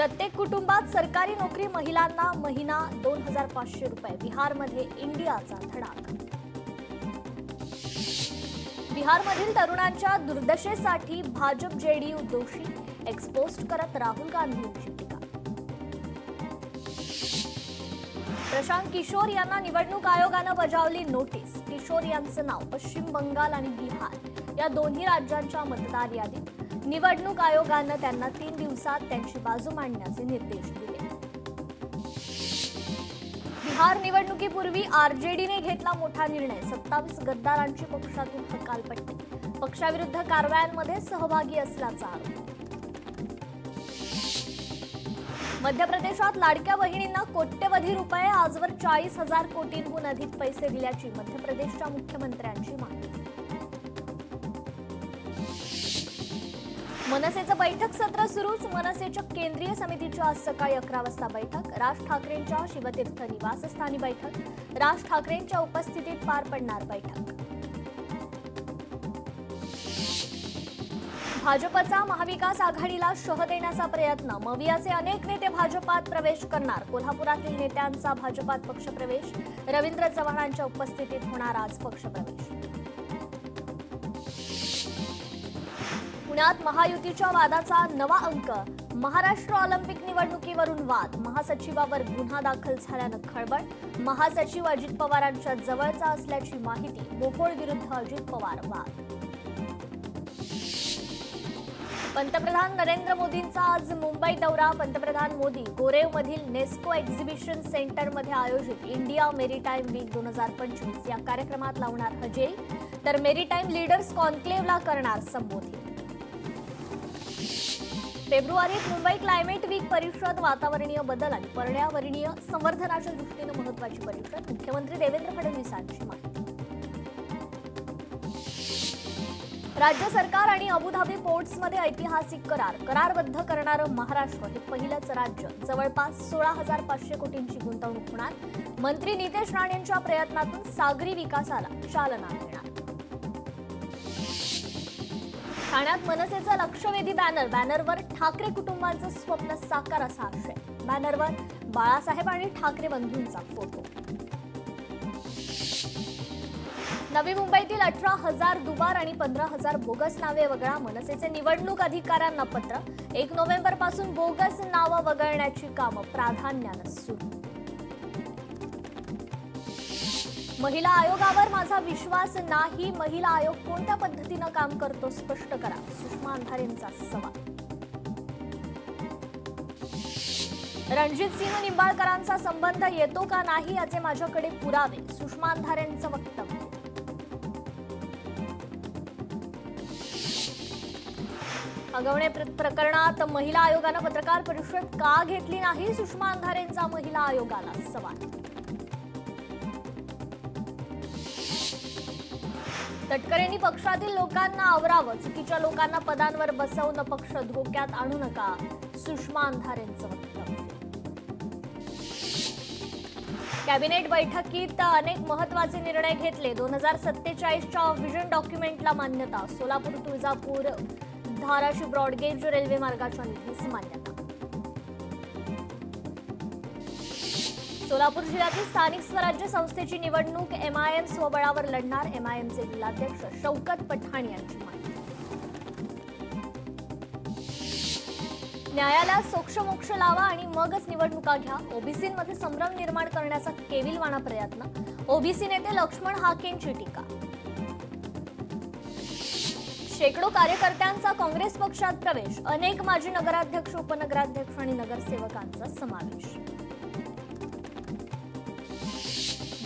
प्रत्येक कुटुंबात सरकारी नोकरी, महिलांना महिना 2500 रुपये. बिहारमध्ये इंडियाचा धडाका. बिहारमधील तरुणांच्या दुर्दशेसाठी भाजप जेडीयू दोषी. एक्सपोस्ट करत राहुल गांधींची टीका. प्रशांत किशोर यांना निवडणूक आयोगानं बजावली नोटीस. किशोर यांचं नाव पश्चिम बंगाल आणि बिहार या दोन्ही राज्यांच्या मतदार यादीत. निवडणूक आयोगानं त्यांना 3 दिवसात त्यांची बाजू मांडण्याचे निर्देश दिले. बिहार निवडणुकीपूर्वी आरजेडीने घेतला मोठा निर्णय. 27 गद्दारांची पक्षातून हकालपट्टी. पक्षाविरुद्ध कारवायांमध्ये सहभागी असल्याचा आरोप. मध्य प्रदेशात लाडक्या बहिणींना कोट्यवधी रुपये, आजवर 40,000 कोटींहून अधिक पैसे दिल्याची मध्य प्रदेशच्या मुख्यमंत्र्यांची माहिती. मनसेचं बैठक सत्र सुरूच. मनसेच्या केंद्रीय समितीची आज सकाळी 11 वाजता बैठक. राज ठाकरेंच्या शिवतीर्थ निवासस्थानी बैठक. राज ठाकरेंच्या उपस्थितीत पार पडणार बैठक. भाजपचा महाविकास आघाडीला शह देण्याचा प्रयत्न. मवियाचे अनेक नेते भाजपात प्रवेश करणार. कोल्हापुरातील नेत्यांचा भाजपात पक्षप्रवेश. रवींद्र चव्हाणांच्या उपस्थितीत होणार आज पक्षप्रवेश. पुण्यात महायुतीच्या वादाचा नवा अंक. महाराष्ट्र ऑलिम्पिक निवडणुकीवरून वाद. महासचिवावर गुन्हा दाखल झाल्यानं खळबळ. महासचिव अजित पवारांच्या जवळचा असल्याची माहिती. मोहोळ विरुद्ध अजित पवार वाद. पंतप्रधान नरेंद्र मोदींचा आज मुंबई दौरा. पंतप्रधान मोदी गोरेवमधील नेस्को एक्झिबिशन सेंटरमध्ये आयोजित इंडिया मेरीटाईम वीक 2025 या कार्यक्रमात लावणार हजेरी. तर मेरीटाईम लीडर्स कॉन्क्लेव्हला करणार संबोधित. फेब्रुवारीत मुंबई क्लायमेट वीक परिषद. वातावरणीय बदल आणि पर्यावरणीय संवर्धनाच्या दृष्टीने महत्वाची परिषद. मुख्यमंत्री देवेंद्र फडणवीसांची माहिती. राज्य सरकार आणि अबुधाबी पोर्ट्समध्ये ऐतिहासिक करारबद्ध करणारं महाराष्ट्र हे पहिलंच राज्य. जवळपास 16,500 कोटींची गुंतवणूक होणार. मंत्री नितेश राणेंच्या प्रयत्नातून सागरी विकासाला चालना मिळणार. ठाण्यात मनसेचं लक्षवेधी बॅनरवर ठाकरे कुटुंबाचं स्वप्न साकार असा आशय. बॅनरवर बाळासाहेब आणि ठाकरे बंधूंचा फोटो. नवी मुंबईतील 18,000 दुबार आणि 15,000 बोगस नावे वगळा. मनसेचे निवडणूक अधिकाऱ्यांना पत्र. 1 नोव्हेंबरपासून बोगस नावं वगळण्याची कामं प्राधान्यानं सुरू. महिला आयोगावर माझा विश्वास नाही. महिला आयोग कोणत्या पद्धतीनं काम करतो स्पष्ट करा. सुषमा अंधारेंचा सवाल. रणजित सिंह निंबाळकरांचा संबंध येतो का नाही याचे माझ्याकडे पुरावे. सुषमा अंधारेंचं वक्तव्य. अगवणे प्रकरणात महिला आयोगानं पत्रकार परिषद का घेतली नाही. सुषमा अंधारेंचा महिला आयोगाला सवाल. तटकरेंनी पक्षातील लोकांना आवरावं. चुकीच्या लोकांना पदांवर बसवून पक्ष धोक्यात आणू नका. सुषमा अंधारेंचं वक्तव्य. कॅबिनेट बैठकीत अनेक महत्वाचे निर्णय घेतले. 2047च्या व्हिजन डॉक्युमेंटला मान्यता. सोलापूर तुळजापूर धाराशिव ब्रॉडगेज रेल्वे मार्गाच्या निधीस मान्यता. सोलापूर जिल्ह्यातील स्थानिक स्वराज्य संस्थेची निवडणूक एमआयएम स्वबळावर लढणार. एमआयएमचे जिल्हाध्यक्ष शौकत पठाण यांची माहिती. न्यायालयात सोक्षमोक्ष लावा आणि मगच निवडणुका घ्या. ओबीसींमध्ये संभ्रम निर्माण करण्याचा केविलवाणा प्रयत्न. ओबीसी नेते लक्ष्मण हाकेंची टीका. शेकडो कार्यकर्त्यांचा काँग्रेस पक्षात प्रवेश. अनेक माजी नगराध्यक्ष, उपनगराध्यक्ष आणि नगरसेवकांचा समावेश.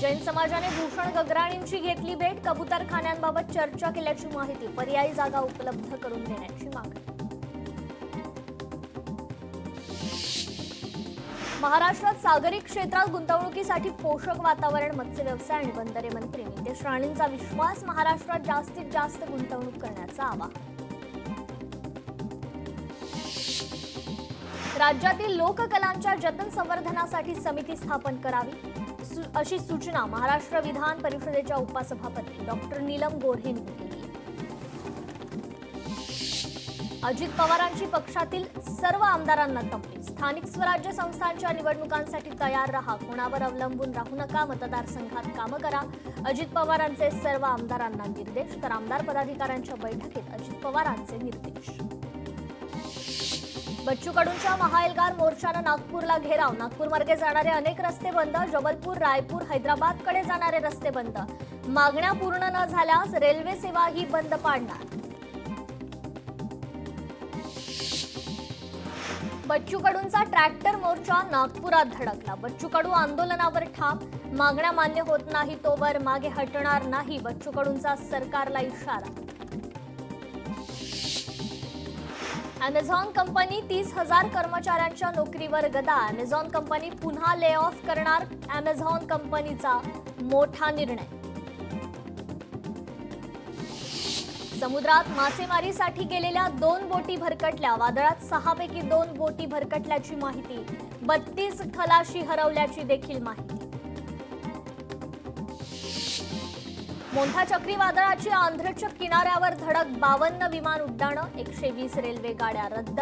जैन समाजाने भूषण गगराणींची घेतली भेट. कबुतरखान्यांबाबत चर्चा केल्याची माहिती. पर्यायी जागा उपलब्ध करून देण्याची मागणी. महाराष्ट्रात सागरी क्षेत्रात गुंतवणुकीसाठी पोषक वातावरण. मत्स्य व्यवसाय आणि बंदरे मंत्री नितेश राणेंचा विश्वास. महाराष्ट्रात जास्तीत जास्त गुंतवणूक करण्याचं आवाहन. राज्यातील लोककलांच्या जतन संवर्धनासाठी समिती स्थापन करावी अशी सूचना महाराष्ट्र विधान परिषदेच्या उपसभापती डॉक्टर नीलम गोऱ्हे यांनी केली. अजित पवारांची पक्षातील सर्व आमदारांना तंबी. स्थानिक स्वराज्य संस्थांच्या निवडणुकांसाठी तयार रहा, कोणावर अवलंबून राहू नका, मतदारसंघात कामं करा. अजित पवारांचे सर्व आमदारांना निर्देश. तर आमदार पदाधिकाऱ्यांच्या बैठकीत अजित पवारांचे निर्देश. बच्चू कडूंच्या महाएल्गार मोर्चानं नागपूरला घेराव. नागपूरमार्गे जाणारे अनेक रस्ते बंद. जबलपूर, रायपूर, हैदराबादकडे जाणारे रस्ते बंद. मागण्या पूर्ण न झाल्यास रेल्वे सेवाही बंद पाडणार. बच्चू कडूंचा ट्रॅक्टर मोर्चा नागपुरात धडकला. बच्चू कडू आंदोलनावर ठाम. मागण्या मान्य होत नाही तोवर मागे हटणार नाही, बच्चू कडूंचा सरकारला इशारा. अमेझॉन कंपनी 30,000 कर्मचाऱ्यांच्या नोकरीवर गदा. अमेझॉन कंपनी पुन्हा ले ऑफ करणार. अमेझॉन कंपनीचा मोठा निर्णय. समुद्रात मासेमारीसाठी गेलेल्या 2 बोटी भरकटल्या. वादळात 6 पैकी 2 बोटी भरकटल्याची माहिती. 32 खलाशी हरवल्याची देखील माहिती. मोंठा चक्रीवादळाची आंध्रच्या किनाऱ्यावर धडक. 52 विमान उड्डाणं. 120 रेल्वे गाड्या रद्द.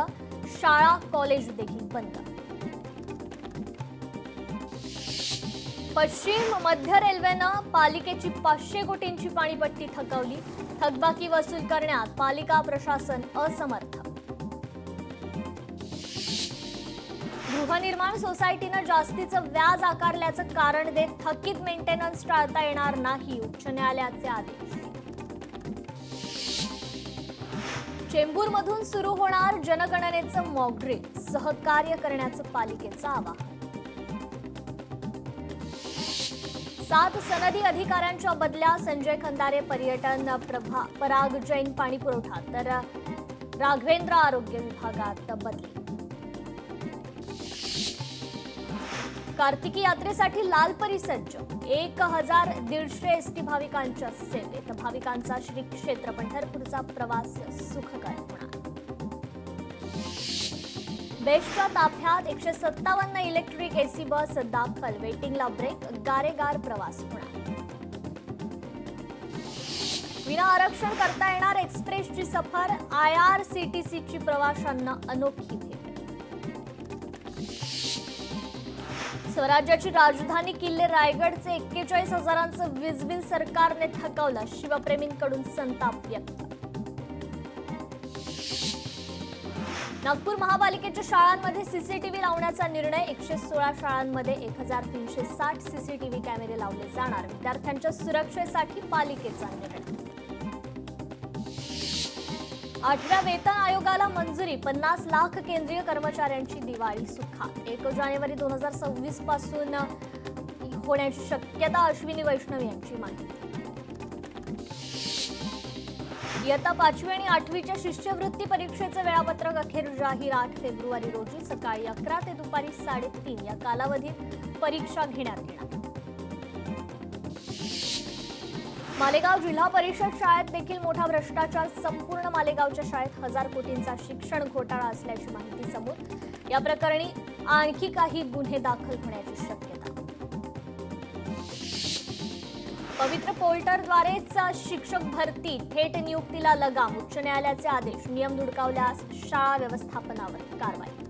शाळा कॉलेज देखील बंद. पश्चिम मध्य रेल्वेनं पालिकेची 500 कोटींची पाणीपट्टी थकवली. थकबाकी वसूल करण्यात पालिका प्रशासन असमर्थ. गृहनिर्माण सोसायटीनं जास्तीचं व्याज आकारल्याचं कारण देत थकीत मेंटेनन्स टाळता येणार नाही, उच्च न्यायालयाचे आदेश. चेंबूरमधून सुरू होणार जनगणनेचं मॉक ड्रिल. सहकार्य करण्याचं पालिकेचं आवाहन. 7 सनदी अधिकाऱ्यांच्या बदल्या. संजय खंदारे पर्यटन, पराग जैन पाणी पुरवठा, तर राघवेंद्र आरोग्य विभागात बदली. कार्तिकी यात्रेसाठी लालपरी सज्ज. 1,150 एसटी भाविकांच्या सेवेत. भाविकांचा श्री क्षेत्र पंढरपूरचा प्रवास सुखकर होणार. बेस्टच्या ताफ्यात 157 इलेक्ट्रिक एसी बस दाखल. वेटिंगला ब्रेक. गारेगार प्रवास होणार. विना आरक्षण करता येणार एक्सप्रेसची सफर. IRCTCची प्रवाशांना अनोखी भेट. स्वराज्याची राजधानी किल्ले रायगडचे 41,000चं वीज बिल सरकारने थकवलं. शिवप्रेमींकडून संताप व्यक्त. नागपूर महापालिकेच्या शाळांमध्ये सीसीटीव्ही लावण्याचा निर्णय. 116 शाळांमध्ये 1,360 सीसीटीव्ही कॅमेरे लावले जाणार. विद्यार्थ्यांच्या सुरक्षेसाठी पालिकेचा निर्णय. 8व्या वेतन आयोगाला मंजुरी. 50 लाख केंद्रीय कर्मचाऱ्यांची दिवाळी सुखात. 1 जानेवारी 2026 पासून होण्याची शक्यता. अश्विनी वैष्णव यांची माहिती. इयत्ता 5वी आणि 8वीच्या शिष्यवृत्ती परीक्षेचे वेळापत्रक अखेर जाहीर. 8 फेब्रुवारी रोजी सकाळी 11 ते दुपारी 3:30 या कालावधीत परीक्षा घेण्यात येणार. मालेगाव जिल्हा परिषद शाळेत देखील मोठा भ्रष्टाचार. संपूर्ण मालेगावच्या शाळेत 1,000 कोटींचा शिक्षण घोटाळा असल्याची माहिती समोर. या प्रकरणी आणखी काही गुन्हे दाखल होण्याची शक्यता. पवित्र पोर्टलद्वारेच शिक्षक भरती. थेट नियुक्तीला लगाम. उच्च न्यायालयाचे आदेश. नियम धुडकावल्यास शाळा व्यवस्थापनावर कारवाई.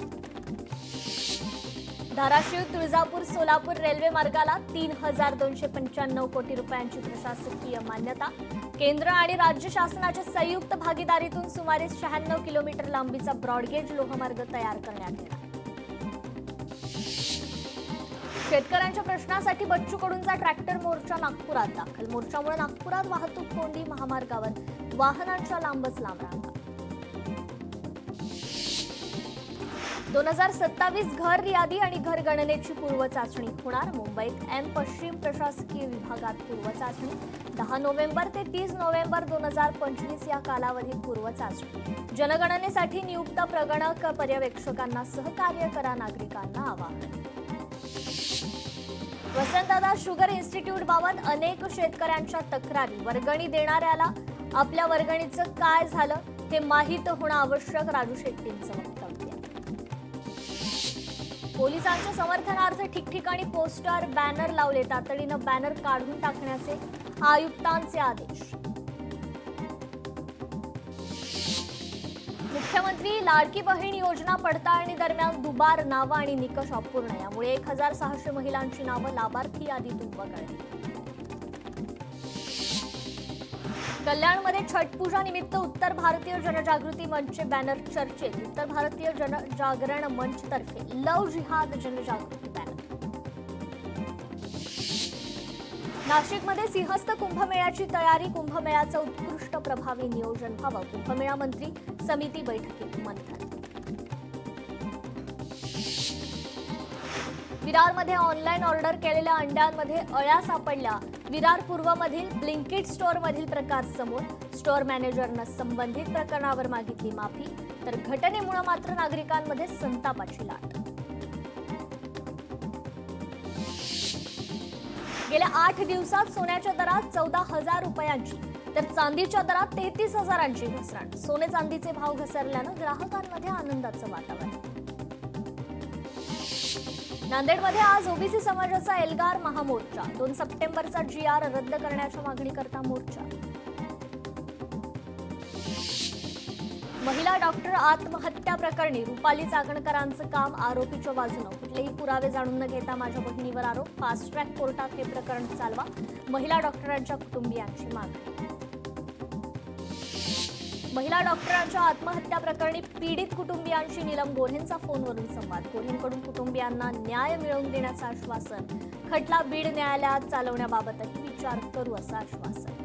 धाराशिव, तुळजापूर, सोलापूर रेल्वे मार्गाला 3,295 कोटी रुपयांची प्रशासकीय मान्यता. केंद्र आणि राज्य शासनाच्या संयुक्त भागीदारीतून सुमारे 96 किलोमीटर लांबीचा ब्रॉडगेज लोहमार्ग तयार करण्यात येणार. शेतकऱ्यांच्या प्रश्नासाठी बच्चू कडूंचा ट्रॅक्टर मोर्चा नागपुरात दाखल. मोर्चामुळे नागपुरात वाहतूक कोंडी. महामार्गावर वाहनांच्या लांबच लांब रांगा. 2027 घर यादी आणि घर गणनेची पूर्वचाचणी होणार. मुंबईत पश्चिम प्रशासकीय विभागात पूर्वचाचणी. 10 नोव्हेंबर ते 30 नोव्हेंबर 2025 या कालावधीत पूर्वचाचणी. जनगणनेसाठी नियुक्त प्रगणक पर्यवेक्षकांना सहकार्य करा. नागरिकांना आवाहन. वसंतदादा शुगर इन्स्टिट्यूटबाबत अनेक शेतकऱ्यांच्या तक्रारी. वर्गणी देणाऱ्याला आपल्या वर्गणीचं काय झालं हे माहीत होणं आवश्यक. राजू शेट्टींचं वक्तव्य. पोलिसांच्या समर्थनार्थ ठिकठिकाणी पोस्टर, बॅनर लावले. तातडीनं बॅनर काढून टाकण्याचे आयुक्तांचे आदेश. मुख्यमंत्री लाडकी बहीण योजना पडताळणी दरम्यान दुबार नावं आणि निकष अपूर्ण, यामुळे 1600 महिलांची नावं लाभार्थी यादीतून वगळली. कल्याणमध्ये छठ पूजा निमित्त उत्तर भारतीय जनजागृती मंचचे बॅनर चर्चेत. उत्तर भारतीय जनजागरण मंच तर्फे लव जिहाद जनजागृती बॅनर. नाशिकमध्ये सिंहस्थ कुंभमेळ्याची तयारी. कुंभमेळ्याचं उत्कृष्ट प्रभावी नियोजन व्हावं. कुंभमेळा मंत्री समिती बैठकीत मंथन. विरारमध्ये ऑनलाईन ऑर्डर केलेल्या अंड्यांमध्ये अळ्या सापडल्या. विरार पूर्वमधील ब्लिंकिट स्टोअरमधील प्रकार समोर. स्टोअर मॅनेजरनं संबंधित प्रकरणावर मागितली माफी. तर घटनेमुळे मात्र नागरिकांमध्ये संतापाची लाट. गेल्या 8 दिवसात सोन्याच्या दरात 14,000 रुपयांची तर चांदीच्या दरात 33,000ची घसरण. सोने चांदीचे भाव घसरल्यानं ग्राहकांमध्ये आनंदाचं वातावरण. नांदेडमध्ये आज ओबीसी समाजाचा एल्गार महामोर्चा. 2 सप्टेंबरचा GR रद्द करण्याच्या मागणीकरता मोर्चा. महिला डॉक्टर आत्महत्या प्रकरणी रुपाली चाकणकरांचं काम. आरोपीच्या बाजूनं कुठलेही पुरावे जाणून न घेता माझ्या बहिणीवर आरोप. फास्ट ट्रॅक कोर्टात हे प्रकरण चालवा. महिला डॉक्टरांच्या कुटुंबियांची मागणी. महिला डॉक्टरांच्या आत्महत्या प्रकरणी पीडित कुटुंबियांशी नीलम गोऱ्हेंचा फोनवरून संवाद. गोऱ्हेंकडून कुटुंबियांना न्याय मिळवून देण्याचं आश्वासन. खटला बीड न्यायालयात चालवण्याबाबतही विचार करू असं आश्वासन.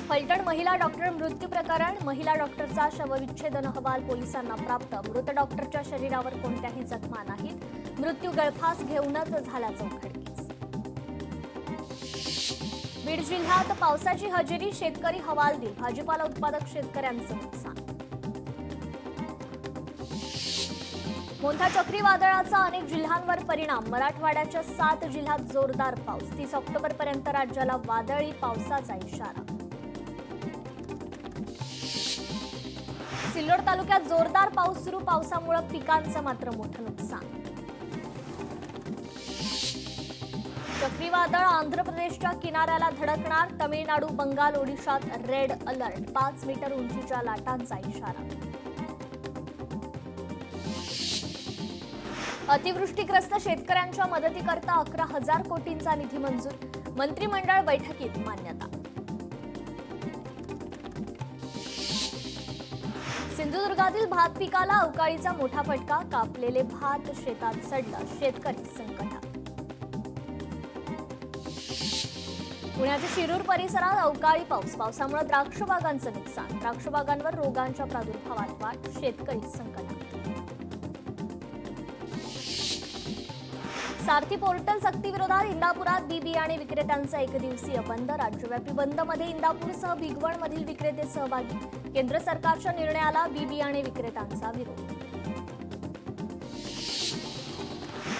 फलटण महिला डॉक्टर मृत्यू प्रकरण. महिला डॉक्टरचा शवविच्छेदन अहवाल पोलिसांना प्राप्त. मृत डॉक्टरच्या शरीरावर कोणत्याही जखमा नाहीत. मृत्यू गळफास घेऊनच झाल्याचं उघडकीस. बीड जिल्ह्यात पावसाची हजेरी. शेतकरी हवालदिल. भाजीपाला उत्पादक शेतकऱ्यांचं नुकसान. मोंथा चक्रीवादळाचा अनेक जिल्ह्यांवर परिणाम. मराठवाड्याच्या 7 जिल्ह्यात जोरदार पाऊस. 30 ऑक्टोबरपर्यंत राज्याला वादळी पावसाचा इशारा. सिल्लोड तालुक्यात जोरदार पाऊस सुरू. पावसामुळे पिकांचं मात्र मोठं नुकसान. चक्रीवादळ आंध्र प्रदेशच्या किनाऱ्याला धडकणार. तमिळनाडू, बंगाल, ओडिशात रेड अलर्ट. 5 मीटर उंचीच्या लाटांचा इशारा. अतिवृष्टीग्रस्त शेतकऱ्यांच्या मदतीकरता 11,000 कोटींचा निधी मंजूर. मंत्रिमंडळ बैठकीत मान्यता. सिंधुदुर्गातील भात पिकाला अवकाळीचा मोठा फटका. कापलेले भात शेतात सडलं. शेतकरी संकटात. पुण्याच्या शिरूर परिसरात अवकाळी पाऊस. पावसामुळे द्राक्ष बागांचं नुकसान. द्राक्ष बागांवर रोगांच्या प्रादुर्भावात वाढ. शेतकरी संकटात. सारथी पोर्टल सक्तीविरोधात इंदापुरात बी बियाणे विक्रेत्यांचा एकदिवसीय बंद. राज्यव्यापी बंदमध्ये इंदापूरसह भिगवणमधील विक्रेते सहभागी. केंद्र सरकारच्या निर्णयाला बी बियाणे विक्रेत्यांचा विरोध.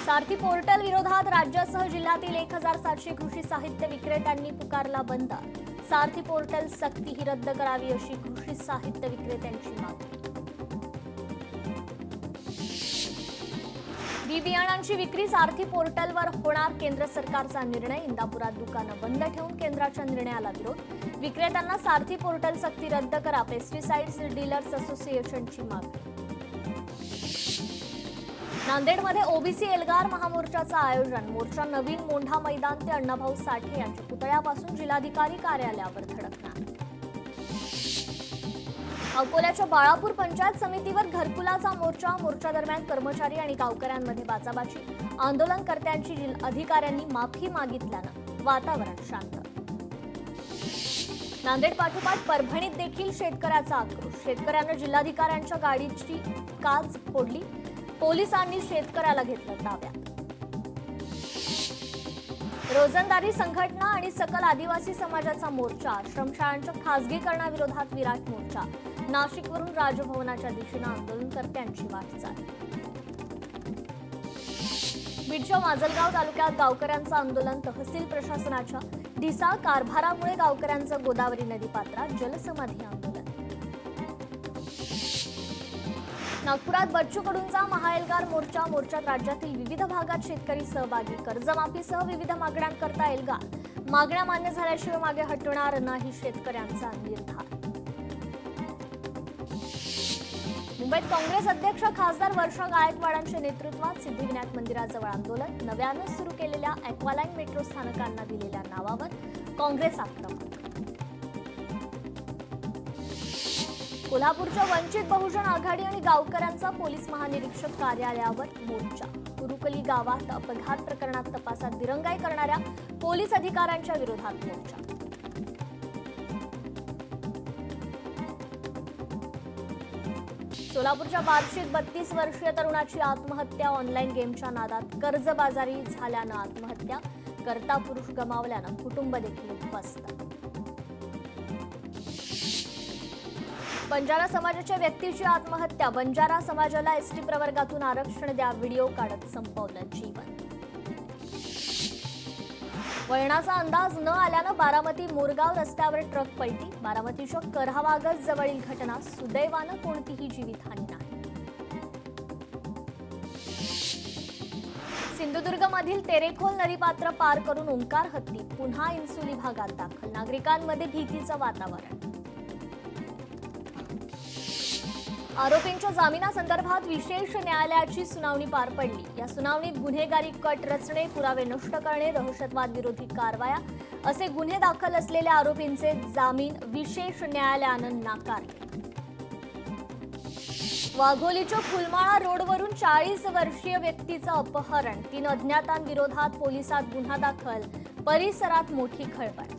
सारथी पोर्टल विरोधात राज्यासह जिल्ह्यातील 1,700 कृषी साहित्य विक्रेत्यांनी पुकारला बंद. सारथी पोर्टल सक्ती ही रद्द करावी अशी कृषी साहित्य विक्रेत्यांची मागणी. बी बियाणांची विक्री सारथी पोर्टलवर होणार. केंद्र सरकारचा निर्णय. इंदापुरात दुकानं बंद ठेवून केंद्राच्या निर्णयाला विरोध. विक्रेत्यांना सारथी पोर्टल सक्ती रद्द करा. पेस्टिसाइड्स डीलर्स असोसिएशनची मागणी. नांदेडमध्ये ओबीसी एल्गार महामोर्चाचं आयोजन. मोर्चा नवीन मोंढा मैदान ते अण्णाभाऊ साठे यांच्या पुतळ्यापासून जिल्हाधिकारी कार्यालयावर धडकणार. अकोल्याच्या बाळापूर पंचायत समितीवर घरकुलाचा मोर्चा. मोर्चा दरम्यान कर्मचारी आणि गावकऱ्यांमध्ये बाचाबाची. आंदोलनकर्त्यांची अधिकाऱ्यांनी माफी मागितल्यानं वातावरण शांत. नांदेड पाठोपाठ परभणीत देखील शेतकऱ्याचा आक्रोश. शेतकऱ्यांना जिल्हाधिकाऱ्यांच्या गाडीची काच फोडली. पोलिसांनी शेतकऱ्याला घेतलं ताब्यात. रोजंदारी संघटना आणि सकल आदिवासी समाजाचा मोर्चा. आश्रमशाळांच्या खासगीकरणाविरोधात विराट मोर्चा. नाशिकवरून राजभवनाच्या दिशेनं आंदोलनकर्त्यांची वाटचाल. बीडच्या माजलगाव तालुक्यात गावकऱ्यांचं आंदोलन. तहसील प्रशासनाच्या ढिसाळ कारभारामुळे गावकऱ्यांचं गोदावरी नदीपात्रात जलसमाधी आंदोलन. नागपुरात बच्चू कडूंचा महाएल्गार मोर्चा. मोर्चात राज्यातील विविध भागात शेतकरी सहभागी. कर्जमाफीसह विविध मागण्यांकरता एल्गार. मागण्या मान्य झाल्याशिवाय मागे हटणार नाही शेतकऱ्यांचा निर्धार. मुंबईत काँग्रेस अध्यक्ष खासदार वर्षा गायकवाडांच्या नेतृत्वात सिद्धिविनायक मंदिराजवळ आंदोलन. नव्यानं सुरू केलेल्या ॲक्वालाईन मेट्रो स्थानकांना दिलेल्या नावावर काँग्रेस आक्रमक. कोल्हापूरच्या वंचित बहुजन आघाडी आणि गावकऱ्यांचा पोलीस महानिरीक्षक कार्यालयावर मोर्चा. कुरुकली गावात अपघात प्रकरणात तपासात दिरंगाई करणाऱ्या पोलीस अधिकाऱ्यांच्या विरोधात मोर्चा. सोलापूरच्या बार्शीत 32 वर्षीय तरुणाची आत्महत्या. ऑनलाईन गेमच्या नादात कर्जबाजारी झाल्यानं आत्महत्या. कर्ता पुरुष गमावल्यानं कुटुंब देखील उद्ध्वस्त. बंजारा समाजाच्या व्यक्तीची आत्महत्या. बंजारा समाजाला एसटी प्रवर्गातून आरक्षण द्या, व्हिडिओ काढत संपवलं जीवन. वळणाचा अंदाज न आल्यानं बारामती मोरगाव रस्त्यावर ट्रक पलटी. बारामतीच्या करहावागज जवळील घटना. सुदैवानं कोणतीही जीवितहानी नाही. सिंधुदुर्गमधील तेरेखोल नदीपात्र पार करून ओंकार हत्ती पुन्हा इन्सुली भागात दाखल. नागरिकांमध्ये भीतीचं वातावरण. आरोपींच्या जामिनासंदर्भात विशेष न्यायालयाची सुनावणी पार पडली. या सुनावणीत गुन्हेगारी कट रचणे, पुरावे नष्ट करणे, दहशतवाद विरोधी कारवाया असे गुन्हे दाखल असलेल्या आरोपींचे जामीन विशेष न्यायालयानं नाकारले. वाघोलीच्या फुलमाळा रोडवरून 40 वर्षीय व्यक्तीचं अपहरण. 3 अज्ञातांविरोधात पोलिसात गुन्हा दाखल. परिसरात मोठी खळबळ.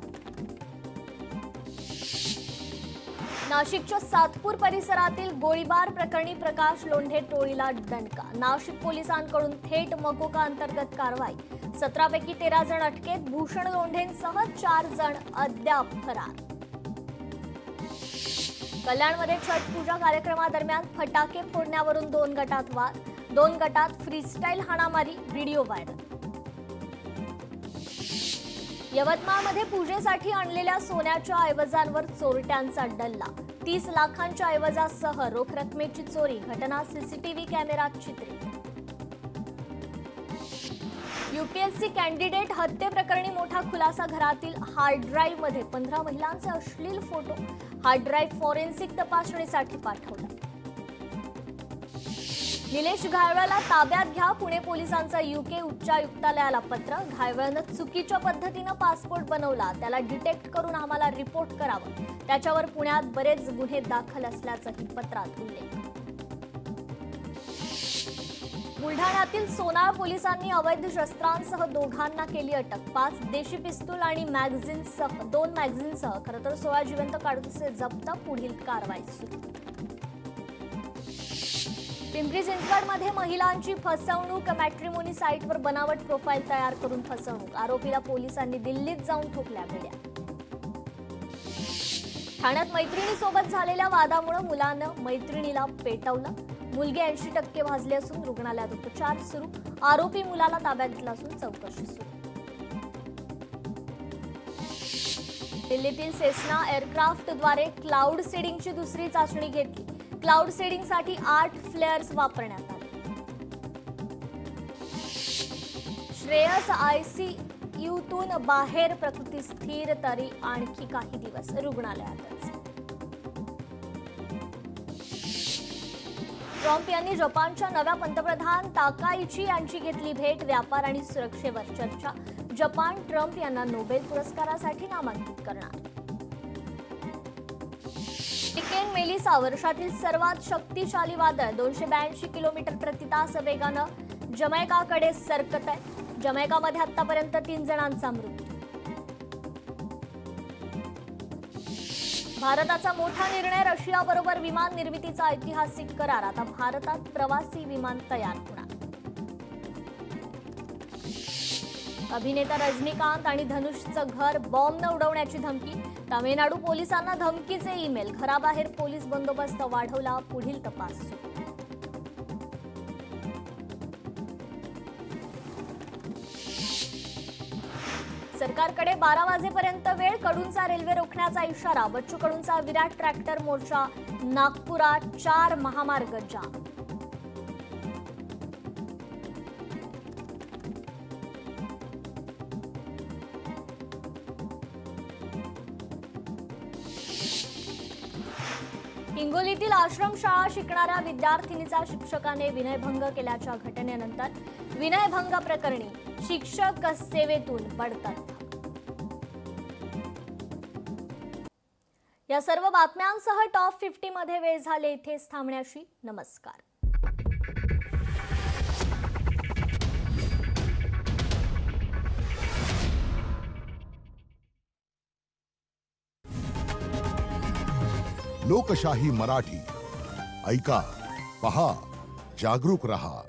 नाशिकच्या सातपूर परिसरातील गोळीबार प्रकरणी प्रकाश लोंढे टोळीला दणका. नाशिक पोलिसांकडून थेट मकोका अंतर्गत कारवाई. 17 पैकी 13 जण अटकेत. भूषण लोंढेंसह 4 जण अद्याप फरार. कल्याणमध्ये छठ पूजा कार्यक्रमादरम्यान फटाके फोडण्यावरून 2 गटात वाद. 2 गटात फ्रीस्टाईल हाणामारी. Video viral. यवतमाळमध्ये पूजेसाठी आणलेल्या सोन्याच्या ऐवजांवर चोरट्यांचा डल्ला. 30 लाखांच्या ऐवजासह रोख रकमेची चोरी. घटना सीसीटीव्ही कॅमेऱ्यात चित्रित. यूपीएससी कॅन्डिडेट हत्येप्रकरणी मोठा खुलासा. घरातील हार्ड ड्राईव्ह मध्ये 15 महिलांचे अश्लील फोटो. हार्ड ड्राईव्ह फॉरेन्सिक तपासणीसाठी पाठवला. निलेश घायवळला ताब्यात घ्या. पुणे पोलिसांचा यूके उच्चायुक्तालयाला पत्र. घायवळनं चुकीच्या पद्धतीनं पासपोर्ट बनवला. त्याला डिटेक्ट करून आम्हाला रिपोर्ट करावं. त्याच्यावर पुण्यात बरेच गुन्हे दाखल असल्याचंही पत्रात उल्लेख. बुलढाण्यातील सोनाळ पोलिसांनी अवैध शस्त्रांसह दोघांना केली अटक. 5 देशी पिस्तूल आणि 2 मॅगझिनसह खरं तर 16 जिवंत काडतुसे जप्त. पुढील कारवाई सुरू. पिंपरी चिंचवडमध्ये महिलांची फसवणूक. मॅट्रिमोनी साईटवर बनावट प्रोफाईल तयार करून फसवणूक. आरोपीला पोलिसांनी दिल्लीत जाऊन ठोकल्या बेड्या. ठाण्यात मैत्रिणीसोबत झालेल्या वादामुळे मुलानं मैत्रिणीला पेटवलं. मुलगी 80% भाजली असून रुग्णालयात उपचार सुरू. आरोपी मुलाला ताब्यात घेतला असून चौकशी सुरू. दिल्लीतील सेस्ना एअरक्राफ्टद्वारे क्लाउड सीडिंगची दुसरी चाचणी घेतली. क्लाउड सीडिंगसाठी 8 फ्लेअर्स वापरण्यात आले. श्रेयस आयसीयूतून बाहेर. प्रकृती स्थिर, तरी आणखी काही दिवस रुग्णालयातच. ट्रम्प यांनी जपानच्या नव्या पंतप्रधान ताकाइची यांची घेतली भेट. व्यापार आणि सुरक्षेवर चर्चा. जपान ट्रम्प यांना नोबेल पुरस्कारासाठी नामांकित करणार. हरिकेन मेलिसा वर्षातील सर्वात शक्तिशाली वादळ. 282 किलोमीटर प्रति तास वेगानं जमैकाकडे सरकत आहे. जमैकामध्ये आतापर्यंत 3 जणांचा मृत्यू. भारताचा मोठा निर्णय. रशियाबरोबर विमान निर्मितीचा ऐतिहासिक करार. आता भारतात प्रवासी विमान तयार होणार. अभिनेता रजनीकांत आणि धनुषचं घर बॉम्बनं उडवण्याची धमकी. तामिळनाडू पोलिसांना धमकीचे ईमेल. घराबाहेर पोलीस बंदोबस्त वाढवला. पुढील तपास सुरू. सरकारकडे 12 वाजेपर्यंत वेळ. कडूंचा रेल्वे रोखण्याचा इशारा. बच्चू कडूंचा विराट ट्रॅक्टर मोर्चा. नागपुरात 4 महामार्ग जाम. हिंगोलीतील आश्रमशाळा शिकणाऱ्या विद्यार्थिनीचा शिक्षकाने विनयभंग केल्याच्या घटनेनंतर विनयभंग प्रकरणी शिक्षक सेवेतून बडतर्फ। या सर्व बातम्यांसह टॉप 50 मध्ये वेळ झाले इथेच थांबण्याची। नमस्कार। लोकशाही मराठी ऐका, पहा, जागरूक रहा।